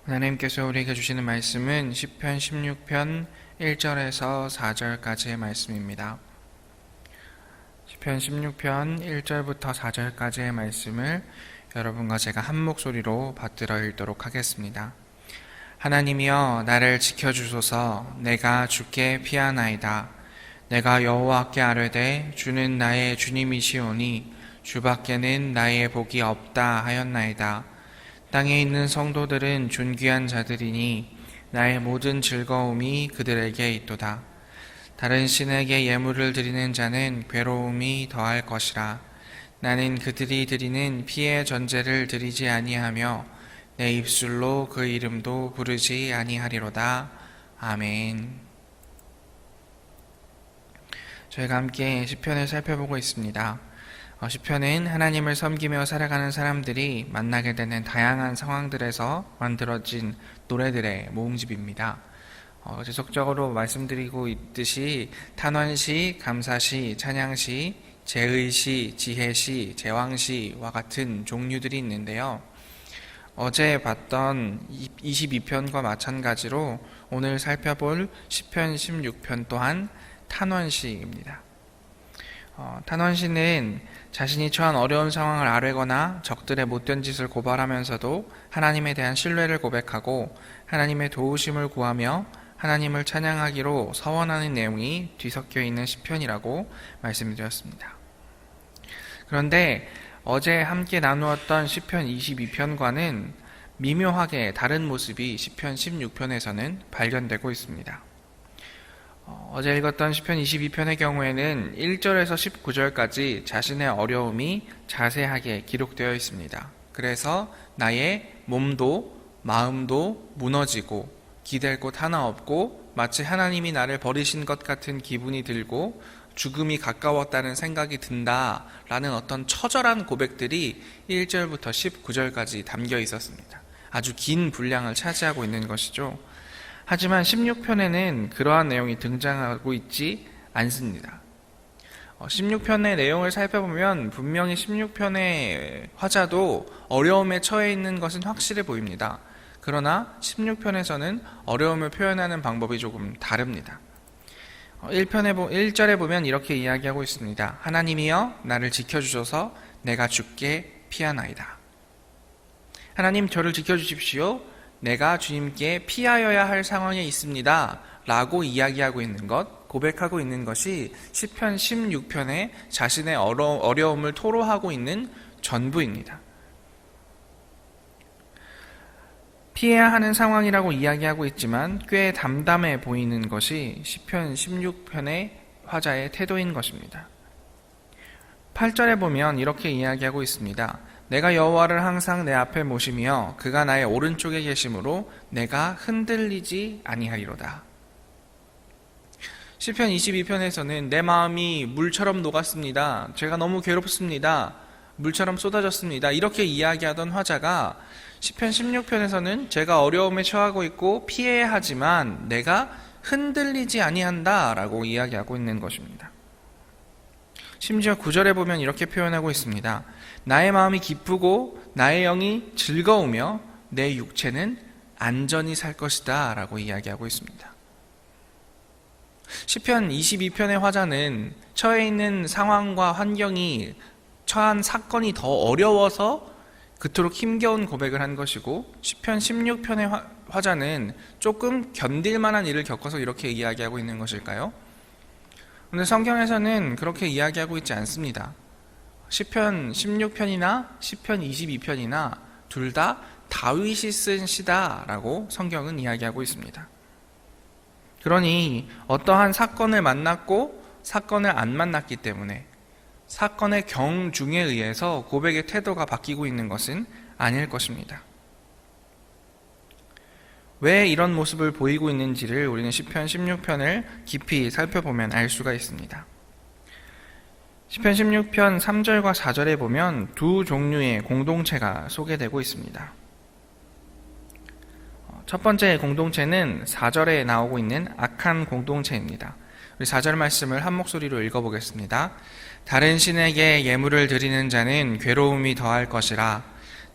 하나님께서 우리에게 주시는 말씀은 시편 16편 1절에서 4절까지의 말씀입니다. 시편 16편 1절부터 4절까지의 말씀을 여러분과 제가 한 목소리로 받들어 읽도록 하겠습니다. 하나님이여 나를 지켜주소서. 내가 주께 피하나이다. 내가 여호와께 아뢰되 주는 나의 주님이시오니 주밖에는 나의 복이 없다 하였나이다. 땅에 있는 성도들은 존귀한 자들이니 나의 모든 즐거움이 그들에게 있도다. 다른 신에게 예물을 드리는 자는 괴로움이 더할 것이라. 나는 그들이 드리는 피의 전제를 드리지 아니하며 내 입술로 그 이름도 부르지 아니하리로다. 아멘. 저희가 함께 시편을 살펴보고 있습니다. 시편은 하나님을 섬기며 살아가는 사람들이 만나게 되는 다양한 상황들에서 만들어진 노래들의 모음집입니다. 지속적으로 말씀드리고 있듯이 탄원시, 감사시, 찬양시, 제의시, 지혜시, 제왕시와 같은 종류들이 있는데요. 어제 봤던 22편과 마찬가지로 오늘 살펴볼 시편 16편 또한 탄원시입니다. 탄원시는 자신이 처한 어려운 상황을 아뢰거나 적들의 못된 짓을 고발하면서도 하나님에 대한 신뢰를 고백하고 하나님의 도우심을 구하며 하나님을 찬양하기로 서원하는 내용이 뒤섞여 있는 시편이라고 말씀드렸습니다. 그런데 어제 함께 나누었던 시편 22편과는 미묘하게 다른 모습이 시편 16편에서는 발견되고 있습니다. 어제 읽었던 시편 22편의 경우에는 1절에서 19절까지 자신의 어려움이 자세하게 기록되어 있습니다. 그래서 나의 몸도 마음도 무너지고 기댈 곳 하나 없고 마치 하나님이 나를 버리신 것 같은 기분이 들고 죽음이 가까웠다는 생각이 든다라는 어떤 처절한 고백들이 1절부터 19절까지 담겨 있었습니다. 아주 긴 분량을 차지하고 있는 것이죠. 하지만 16편에는 그러한 내용이 등장하고 있지 않습니다. 16편의 내용을 살펴보면 분명히 16편의 화자도 어려움에 처해 있는 것은 확실해 보입니다. 그러나 16편에서는 어려움을 표현하는 방법이 조금 다릅니다. 1절에 보면 이렇게 이야기하고 있습니다. 하나님이여 나를 지켜주셔서 내가 주께 피하나이다. 하나님 저를 지켜주십시오. 내가 주님께 피하여야 할 상황에 있습니다 라고 이야기하고 있는 것, 고백하고 있는 것이 시편 16편에 자신의 어려움을 토로하고 있는 전부입니다. 피해야 하는 상황이라고 이야기하고 있지만 꽤 담담해 보이는 것이 시편 16편의 화자의 태도인 것입니다. 8절에 보면 이렇게 이야기하고 있습니다. 내가 여호와를 항상 내 앞에 모시며 그가 나의 오른쪽에 계심으로 내가 흔들리지 아니하리로다. 시편 22편에서는 내 마음이 물처럼 녹았습니다. 제가 너무 괴롭습니다. 물처럼 쏟아졌습니다. 이렇게 이야기하던 화자가 시편 16편에서는 제가 어려움에 처하고 있고 피해야 하지만 내가 흔들리지 아니한다 라고 이야기하고 있는 것입니다. 심지어 9절에 보면 이렇게 표현하고 있습니다. 나의 마음이 기쁘고 나의 영이 즐거우며 내 육체는 안전히 살 것이다 라고 이야기하고 있습니다. 시편 22편의 화자는 처해 있는 상황과 환경이 처한 사건이 더 어려워서 그토록 힘겨운 고백을 한 것이고 시편 16편의 화자는 조금 견딜 만한 일을 겪어서 이렇게 이야기하고 있는 것일까요? 그런데 성경에서는 그렇게 이야기하고 있지 않습니다. 시편 16편이나 시편 22편이나 둘 다 다윗이 쓴 시다라고 성경은 이야기하고 있습니다. 그러니 어떠한 사건을 만났고 사건을 안 만났기 때문에 사건의 경중에 의해서 고백의 태도가 바뀌고 있는 것은 아닐 것입니다. 왜 이런 모습을 보이고 있는지를 우리는 시편 16편을 깊이 살펴보면 알 수가 있습니다. 시편 16편 3절과 4절에 보면 두 종류의 공동체가 소개되고 있습니다. 첫 번째 공동체는 4절에 나오고 있는 악한 공동체입니다. 우리 4절 말씀을 한 목소리로 읽어보겠습니다. 다른 신에게 예물을 드리는 자는 괴로움이 더할 것이라.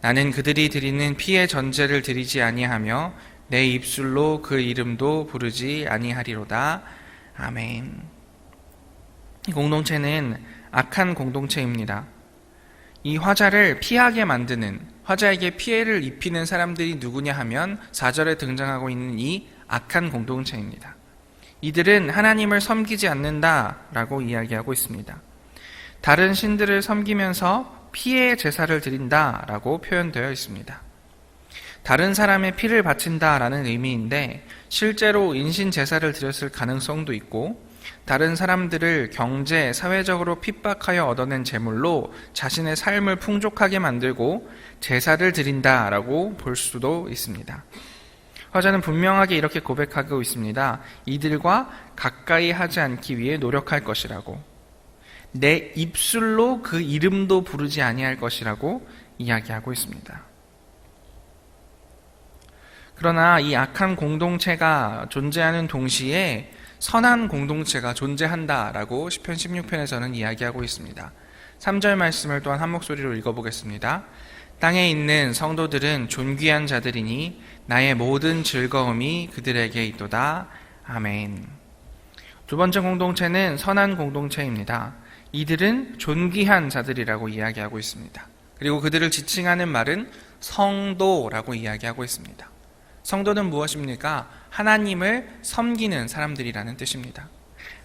나는 그들이 드리는 피의 전제를 드리지 아니하며 내 입술로 그 이름도 부르지 아니하리로다. 아멘. 이 공동체는 악한 공동체입니다. 이 화자를 피하게 만드는, 화자에게 피해를 입히는 사람들이 누구냐 하면 4절에 등장하고 있는 이 악한 공동체입니다. 이들은 하나님을 섬기지 않는다라고 이야기하고 있습니다. 다른 신들을 섬기면서 피해의 제사를 드린다라고 표현되어 있습니다. 다른 사람의 피를 바친다라는 의미인데 실제로 인신 제사를 드렸을 가능성도 있고, 다른 사람들을 경제, 사회적으로 핍박하여 얻어낸 재물로 자신의 삶을 풍족하게 만들고 제사를 드린다라고 볼 수도 있습니다. 화자는 분명하게 이렇게 고백하고 있습니다. 이들과 가까이 하지 않기 위해 노력할 것이라고, 내 입술로 그 이름도 부르지 아니할 것이라고 이야기하고 있습니다. 그러나 이 악한 공동체가 존재하는 동시에 선한 공동체가 존재한다라고 시편 16편에서는 이야기하고 있습니다. 3절 말씀을 또한 한 목소리로 읽어보겠습니다. 땅에 있는 성도들은 존귀한 자들이니 나의 모든 즐거움이 그들에게 있도다. 아멘. 두 번째 공동체는 선한 공동체입니다. 이들은 존귀한 자들이라고 이야기하고 있습니다. 그리고 그들을 지칭하는 말은 성도라고 이야기하고 있습니다. 성도는 무엇입니까? 하나님을 섬기는 사람들이라는 뜻입니다.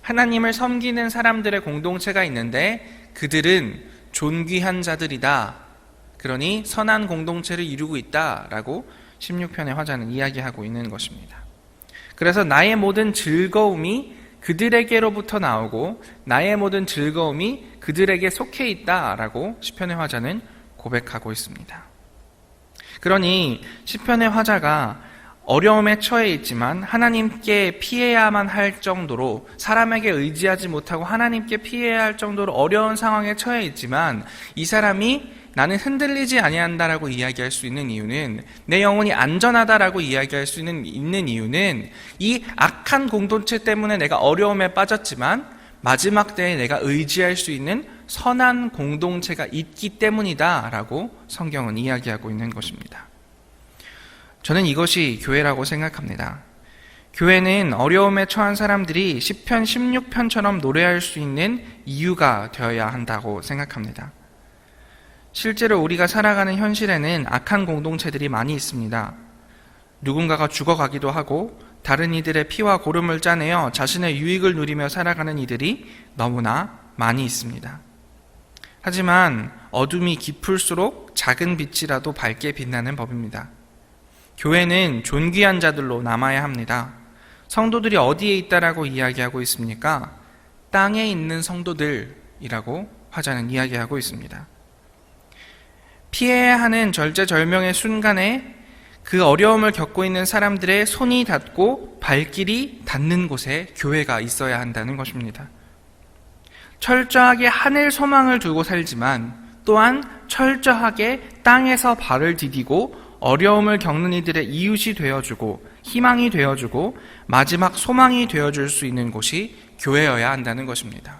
하나님을 섬기는 사람들의 공동체가 있는데 그들은 존귀한 자들이다. 그러니 선한 공동체를 이루고 있다라고 16편의 화자는 이야기하고 있는 것입니다. 그래서 나의 모든 즐거움이 그들에게로부터 나오고 나의 모든 즐거움이 그들에게 속해 있다라고 시편의 화자는 고백하고 있습니다. 그러니 시편의 화자가 어려움에 처해 있지만 하나님께 피해야만 할 정도로, 사람에게 의지하지 못하고 하나님께 피해야 할 정도로 어려운 상황에 처해 있지만 이 사람이 나는 흔들리지 아니한다라고 이야기할 수 있는 이유는, 내 영혼이 안전하다라고 이야기할 수 있는 이유는 이 악한 공동체 때문에 내가 어려움에 빠졌지만 마지막 때에 내가 의지할 수 있는 선한 공동체가 있기 때문이다라고 성경은 이야기하고 있는 것입니다. 저는 이것이 교회라고 생각합니다. 교회는 어려움에 처한 사람들이 시편 16편처럼 노래할 수 있는 이유가 되어야 한다고 생각합니다. 실제로 우리가 살아가는 현실에는 악한 공동체들이 많이 있습니다. 누군가가 죽어가기도 하고 다른 이들의 피와 고름을 짜내어 자신의 유익을 누리며 살아가는 이들이 너무나 많이 있습니다. 하지만 어둠이 깊을수록 작은 빛이라도 밝게 빛나는 법입니다. 교회는 존귀한 자들로 남아야 합니다. 성도들이 어디에 있다라고 이야기하고 있습니까? 땅에 있는 성도들이라고 화자는 이야기하고 있습니다. 피해야 하는 절제절명의 순간에 그 어려움을 겪고 있는 사람들의 손이 닿고 발길이 닿는 곳에 교회가 있어야 한다는 것입니다. 철저하게 하늘 소망을 두고 살지만 또한 철저하게 땅에서 발을 디디고 어려움을 겪는 이들의 이웃이 되어주고 희망이 되어주고 마지막 소망이 되어줄 수 있는 곳이 교회여야 한다는 것입니다.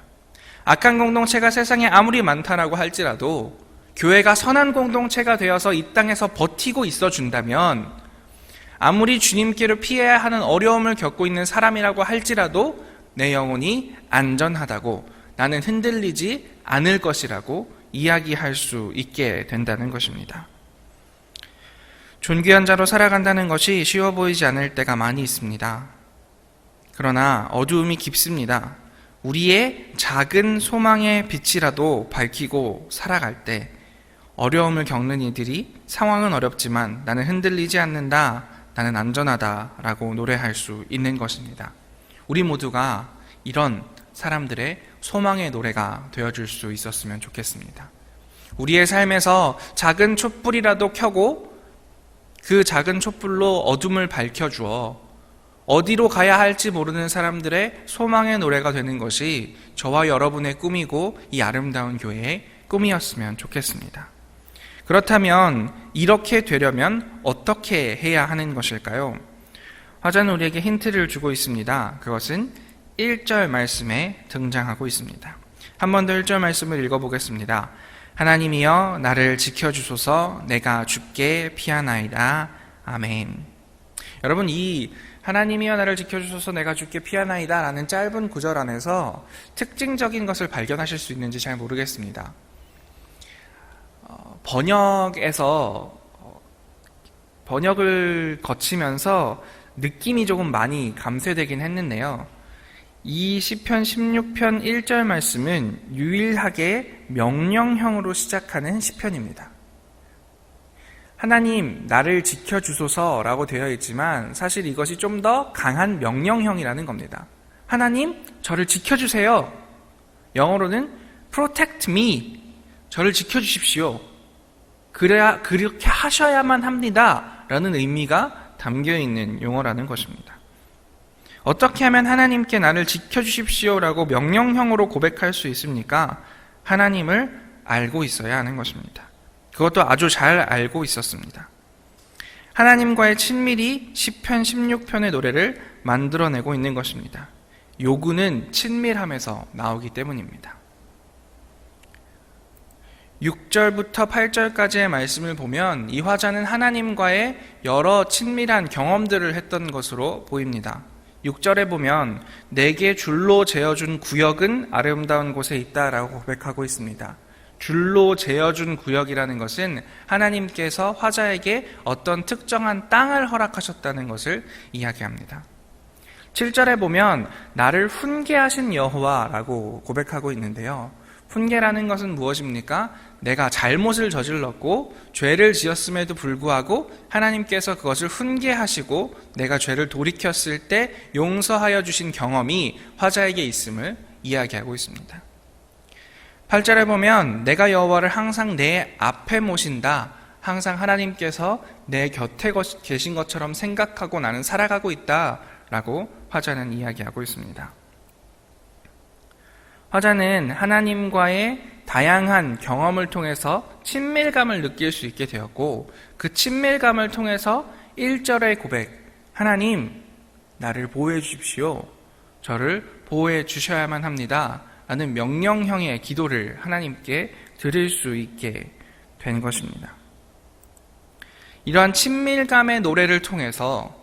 악한 공동체가 세상에 아무리 많다라고 할지라도 교회가 선한 공동체가 되어서 이 땅에서 버티고 있어준다면, 아무리 주님께로 피해야 하는 어려움을 겪고 있는 사람이라고 할지라도 내 영혼이 안전하다고, 나는 흔들리지 않을 것이라고 이야기할 수 있게 된다는 것입니다. 존귀한 자로 살아간다는 것이 쉬워 보이지 않을 때가 많이 있습니다. 그러나 어두움이 깊습니다. 우리의 작은 소망의 빛이라도 밝히고 살아갈 때 어려움을 겪는 이들이 상황은 어렵지만 나는 흔들리지 않는다, 나는 안전하다라고 노래할 수 있는 것입니다. 우리 모두가 이런 사람들의 소망의 노래가 되어줄 수 있었으면 좋겠습니다. 우리의 삶에서 작은 촛불이라도 켜고 그 작은 촛불로 어둠을 밝혀주어 어디로 가야 할지 모르는 사람들의 소망의 노래가 되는 것이 저와 여러분의 꿈이고 이 아름다운 교회의 꿈이었으면 좋겠습니다. 그렇다면 이렇게 되려면 어떻게 해야 하는 것일까요? 화자는 우리에게 힌트를 주고 있습니다. 그것은 1절 말씀에 등장하고 있습니다. 한 번 더 1절 말씀을 읽어보겠습니다. 하나님이여 나를 지켜주소서. 내가 주께 피하나이다. 아멘. 여러분, 이 하나님이여 나를 지켜주소서 내가 주께 피하나이다 라는 짧은 구절 안에서 특징적인 것을 발견하실 수 있는지 잘 모르겠습니다. 번역을 거치면서 느낌이 조금 많이 감쇄되긴 했는데요. 이 시편 16편 1절 말씀은 유일하게 명령형으로 시작하는 시편입니다. 하나님 나를 지켜주소서라고 되어 있지만 사실 이것이 좀 더 강한 명령형이라는 겁니다. 하나님 저를 지켜주세요. 영어로는 protect me, 저를 지켜주십시오. 그렇게 하셔야만 합니다 라는 의미가 담겨있는 용어라는 것입니다. 어떻게 하면 하나님께 나를 지켜주십시오라고 명령형으로 고백할 수 있습니까? 하나님을 알고 있어야 하는 것입니다. 그것도 아주 잘 알고 있었습니다. 하나님과의 친밀이 시편 16편의 노래를 만들어내고 있는 것입니다. 요구는 친밀함에서 나오기 때문입니다. 6절부터 8절까지의 말씀을 보면 이 화자는 하나님과의 여러 친밀한 경험들을 했던 것으로 보입니다. 6절에 보면 내게 줄로 재어준 구역은 아름다운 곳에 있다라고 고백하고 있습니다. 줄로 재어준 구역이라는 것은 하나님께서 화자에게 어떤 특정한 땅을 허락하셨다는 것을 이야기합니다. 7절에 보면 나를 훈계하신 여호와라고 고백하고 있는데요. 훈계라는 것은 무엇입니까? 내가 잘못을 저질렀고 죄를 지었음에도 불구하고 하나님께서 그것을 훈계하시고 내가 죄를 돌이켰을 때 용서하여 주신 경험이 화자에게 있음을 이야기하고 있습니다. 8절에 보면 내가 여호와를 항상 내 앞에 모신다. 항상 하나님께서 내 곁에 계신 것처럼 생각하고 나는 살아가고 있다 라고 화자는 이야기하고 있습니다. 화자는 하나님과의 다양한 경험을 통해서 친밀감을 느낄 수 있게 되었고 그 친밀감을 통해서 1절의 고백, 하나님 나를 보호해 주십시오. 저를 보호해 주셔야만 합니다 라는 명령형의 기도를 하나님께 드릴 수 있게 된 것입니다. 이러한 친밀감의 노래를 통해서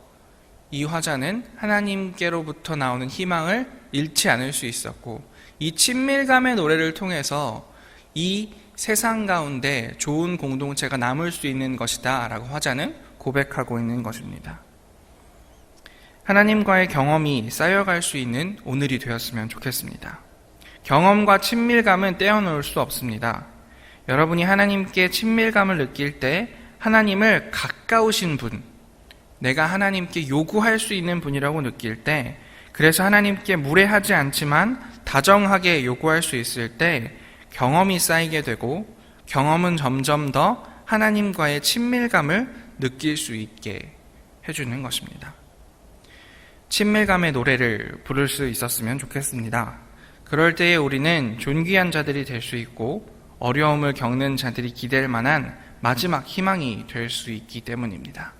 이 화자는 하나님께로부터 나오는 희망을 잃지 않을 수 있었고 이 친밀감의 노래를 통해서 이 세상 가운데 좋은 공동체가 남을 수 있는 것이다 라고 화자는 고백하고 있는 것입니다. 하나님과의 경험이 쌓여갈 수 있는 오늘이 되었으면 좋겠습니다. 경험과 친밀감은 떼어놓을 수 없습니다. 여러분이 하나님께 친밀감을 느낄 때 하나님을 가까우신 분, 내가 하나님께 요구할 수 있는 분이라고 느낄 때, 그래서 하나님께 무례하지 않지만 다정하게 요구할 수 있을 때 경험이 쌓이게 되고 경험은 점점 더 하나님과의 친밀감을 느낄 수 있게 해주는 것입니다. 친밀감의 노래를 부를 수 있었으면 좋겠습니다. 그럴 때에 우리는 존귀한 자들이 될 수 있고 어려움을 겪는 자들이 기댈 만한 마지막 희망이 될 수 있기 때문입니다.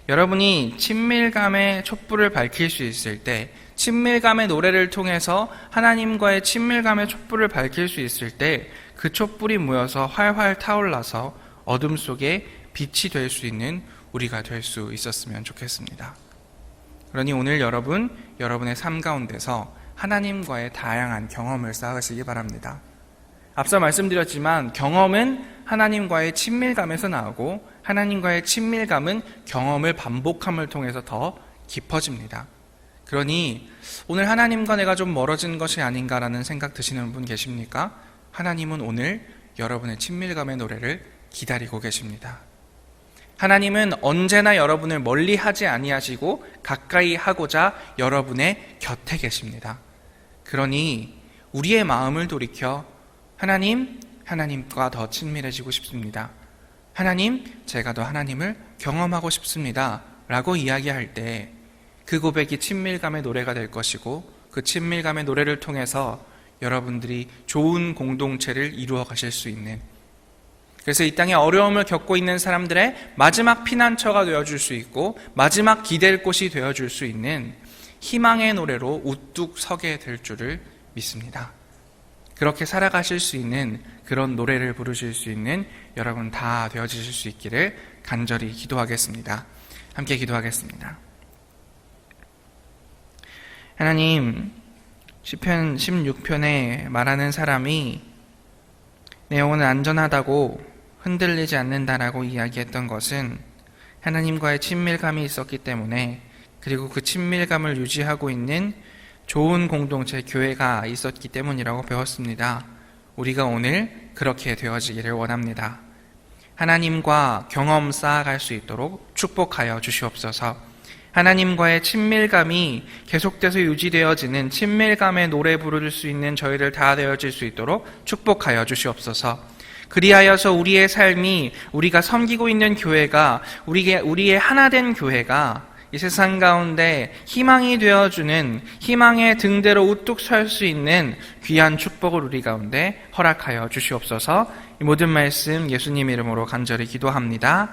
여러분이 친밀감의 촛불을 밝힐 수 있을 때, 친밀감의 노래를 통해서 하나님과의 친밀감의 촛불을 밝힐 수 있을 때 그 촛불이 모여서 활활 타올라서 어둠 속에 빛이 될 수 있는 우리가 될 수 있었으면 좋겠습니다. 그러니 오늘 여러분의 삶 가운데서 하나님과의 다양한 경험을 쌓으시기 바랍니다. 앞서 말씀드렸지만 경험은 하나님과의 친밀감에서 나오고 하나님과의 친밀감은 경험을 반복함을 통해서 더 깊어집니다. 그러니 오늘 하나님과 내가 좀 멀어진 것이 아닌가라는 생각 드시는 분 계십니까? 하나님은 오늘 여러분의 친밀감의 노래를 기다리고 계십니다. 하나님은 언제나 여러분을 멀리 하지 아니하시고 가까이 하고자 여러분의 곁에 계십니다. 그러니 우리의 마음을 돌이켜 하나님과 더 친밀해지고 싶습니다. 하나님, 제가 더 하나님을 경험하고 싶습니다 라고 이야기할 때 그 고백이 친밀감의 노래가 될 것이고 그 친밀감의 노래를 통해서 여러분들이 좋은 공동체를 이루어 가실 수 있는, 그래서 이 땅에 어려움을 겪고 있는 사람들의 마지막 피난처가 되어줄 수 있고 마지막 기댈 곳이 되어줄 수 있는 희망의 노래로 우뚝 서게 될 줄을 믿습니다. 그렇게 살아가실 수 있는 그런 노래를 부르실 수 있는 여러분 다 되어지실 수 있기를 간절히 기도하겠습니다. 함께 기도하겠습니다. 하나님, 시편 16편에 말하는 사람이 내 영혼은 안전하다고 흔들리지 않는다라고 이야기했던 것은 하나님과의 친밀감이 있었기 때문에, 그리고 그 친밀감을 유지하고 있는 좋은 공동체 교회가 있었기 때문이라고 배웠습니다. 우리가 오늘 그렇게 되어지기를 원합니다. 하나님과 경험 쌓아갈 수 있도록 축복하여 주시옵소서. 하나님과의 친밀감이 계속돼서 유지되어지는 친밀감의 노래 부를 수 있는 저희들 다 되어질 수 있도록 축복하여 주시옵소서. 그리하여서 우리의 삶이, 우리가 섬기고 있는 교회가, 우리의 하나된 교회가 이 세상 가운데 희망이 되어주는, 희망의 등대로 우뚝 설 수 있는 귀한 축복을 우리 가운데 허락하여 주시옵소서. 이 모든 말씀 예수님 이름으로 간절히 기도합니다.